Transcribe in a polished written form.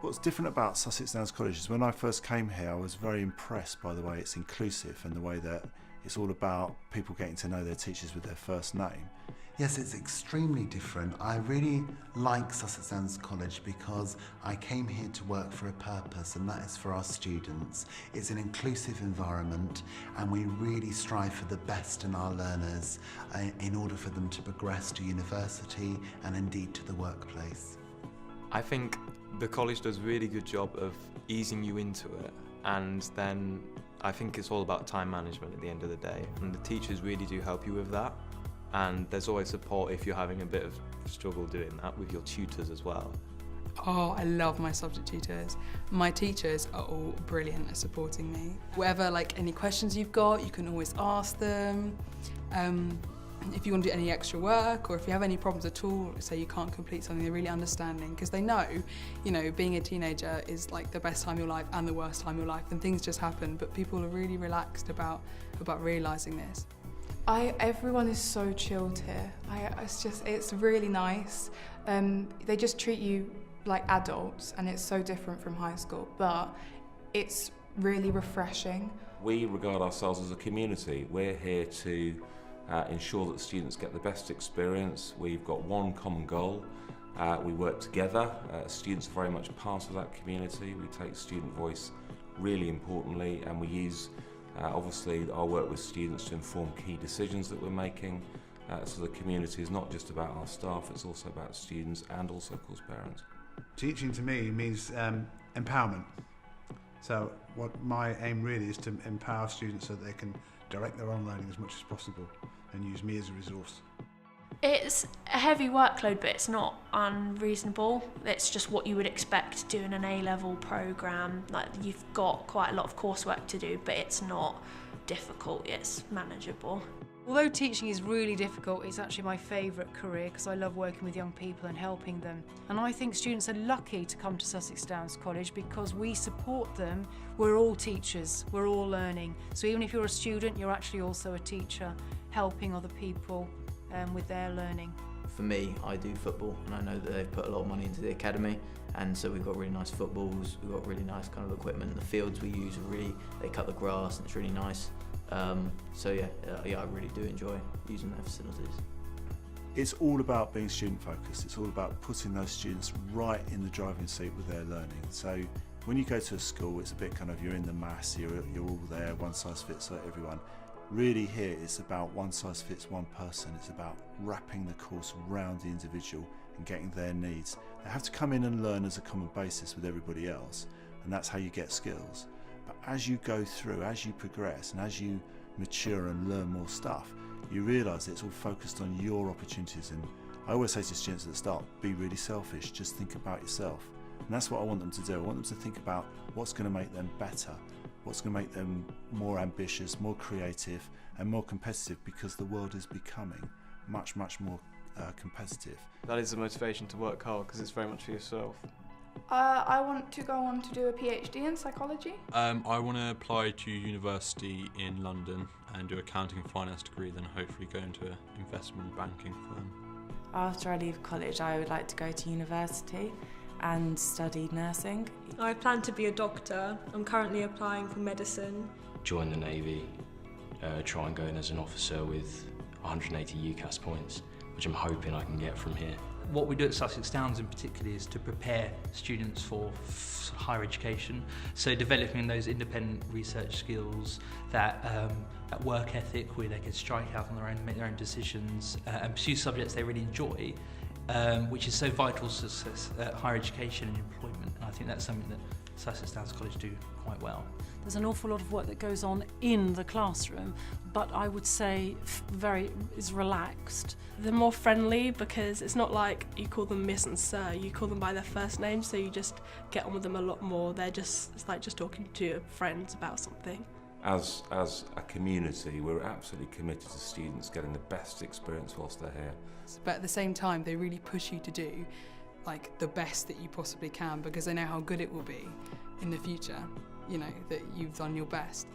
What's different about Sussex Downs College is when I first came here, I was very impressed by the way it's inclusive and the way that it's all about people getting to know their teachers with their first name. Yes, it's extremely different. I really like Sussex Downs College because I came here to work for a purpose, and that is for our students. It's an inclusive environment, and we really strive for the best in our learners in order for them to progress to university and indeed to the workplace. I think the college does a really good job of easing you into it, and then I think it's all about time management at the end of the day, and the teachers really do help you with that. And there's always support if you're having a bit of struggle doing that with your tutors as well. Oh, I love my subject tutors. My teachers are all brilliant at supporting me. Whatever, like any questions you've got, you can always ask them. If you want to do any extra work, or if you have any problems at all, say you can't complete something, they're really understanding, because they know, you know, being a teenager is like the best time of your life and the worst time of your life, and things just happen, but people are really relaxed about realising this. Everyone is so chilled here. It's really nice. They just treat you like adults, and it's so different from high school, but it's really refreshing. We regard ourselves as a community. We're here to ensure that students get the best experience. We've got one common goal. We work together. Students are very much part of that community. We take student voice really importantly, and we use obviously our work with students to inform key decisions that we're making. So the community is not just about our staff, it's also about students and also, of course, parents. Teaching to me means empowerment. So what my aim really is to empower students so that they can direct their own learning as much as possible and use me as a resource. It's a heavy workload, but it's not unreasonable. It's just what you would expect doing an A-level programme. Like, you've got quite a lot of coursework to do, but it's not difficult, it's manageable. Although teaching is really difficult, it's actually my favourite career because I love working with young people and helping them. And I think students are lucky to come to Sussex Downs College because we support them. We're all teachers, we're all learning. So even if you're a student, you're actually also a teacher, helping other people with their learning. For me, I do football, and I know that they've put a lot of money into the academy, and so we've got really nice footballs, we've got really nice kind of equipment. The fields we use are they cut the grass and it's really nice. So yeah, I really do enjoy using their facilities. It's all about being student focused. It's all about putting those students right in the driving seat with their learning. So when you go to a school, it's a bit kind of, you're in the mass, you're all there, one size fits everyone. Really here, it's about one size fits one person. It's about wrapping the course around the individual and getting their needs. They have to come in and learn as a common basis with everybody else, and that's how you get skills. But as you go through, as you progress, and as you mature and learn more stuff, you realise it's all focused on your opportunities. And I always say to students at the start, be really selfish, just think about yourself. And that's what I want them to do. I want them to think about what's going to make them better, what's going to make them more ambitious, more creative and more competitive, because the world is becoming much, much more competitive. That is the motivation to work hard, because it's very much for yourself. I want to go on to do a PhD in psychology. I want to apply to university in London and do accounting and finance degree, then hopefully go into an investment banking firm. After I leave college, I would like to go to university and study nursing. I plan to be a doctor. I'm currently applying for medicine. Join the Navy, try and go in as an officer with 180 UCAS points, which I'm hoping I can get from here. What we do at Sussex Downs in particular is to prepare students for higher education, so developing those independent research skills, that work ethic where they can strike out on their own, make their own decisions and pursue subjects they really enjoy, which is so vital to success, higher education and employment. And I think that's something that Sussex Downs College do quite well. There's an awful lot of work that goes on in the classroom, but I would say is relaxed. They're more friendly because it's not like you call them Miss and Sir, you call them by their first name, so you just get on with them a lot more. It's like just talking to friends about something. As a community, we're absolutely committed to students getting the best experience whilst they're here. But at the same time, they really push you to do like the best that you possibly can, because they know how good it will be in the future, you know, that you've done your best.